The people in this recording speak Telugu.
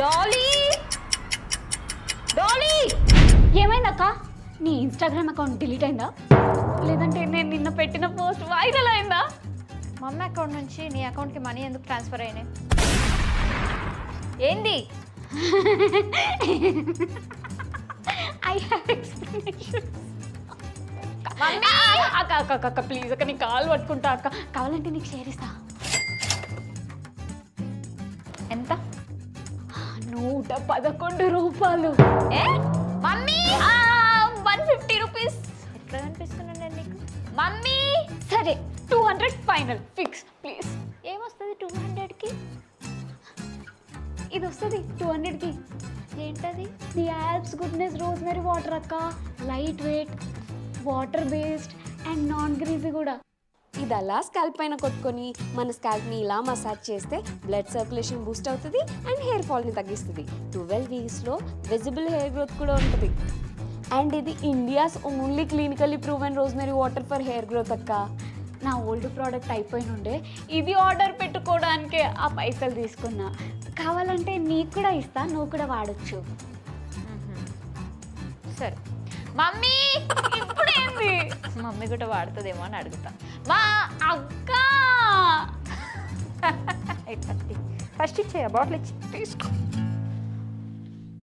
Dolly Dolly ఏమైందక్క? నీ ఇన్స్టాగ్రామ్ అకౌంట్ డిలీట్ అయిందా, లేదంటే నేను నిన్న పెట్టిన పోస్ట్ వైరల్ అయిందా? మమ్మీ అకౌంట్ నుంచి నీ అకౌంట్కి మనీ ఎందుకు ట్రాన్స్ఫర్ అయినాయి? ఏంది? I have explanation. అక్క అక్క అక్క ప్లీజ్ అక్క, నీ కాల్ పట్టుకుంటా అక్క. కావాలంటే నీకు షేర్ ఇస్తా. ఎంత? 111 రూపాయలు. ఏ మమ్మీ 150 రూపీస్. ఎట్లా కనిపిస్తున్నాను నేను నీకు? మమ్మీ సరే 200 ఫైనల్ ఫిక్స్ ప్లీజ్. ఏమొస్తుంది 200కి? ఇది వస్తుంది 200కి. ఏంటది? The Alps goodness rosemary water అక్క. Light weight, water based and non greasy కూడా. ఇది అలా స్కాల్ప్ పైన కొట్టుకొని మన స్కాల్ప్ని ఇలా మసాజ్ చేస్తే బ్లడ్ సర్క్యులేషన్ బూస్ట్ అవుతుంది అండ్ హెయిర్ ఫాల్ని తగ్గిస్తుంది. 12 వీక్స్లో విజిబుల్ హెయిర్ గ్రోత్ కూడా ఉంటుంది. అండ్ ఇది India's only clinically proven rosemary water for hair growth అక్క. నా ఓల్డ్ ప్రోడక్ట్ అయిపోయి ఉండే ఇది ఆర్డర్ పెట్టుకోవడానికే ఆ పైసలు తీసుకున్నా. కావాలంటే నీకు కూడా ఇస్తా, నువ్వు కూడా వాడచ్చు. సరే మమ్మీ ఇప్పుడు ఏంది? మమ్మీ కూడా వాడుతుందేమో అని అడుగుతా. మా అక్క ఫస్ట్ ఇచ్చేయ బాటిల్ ఇచ్చి తీసుకో.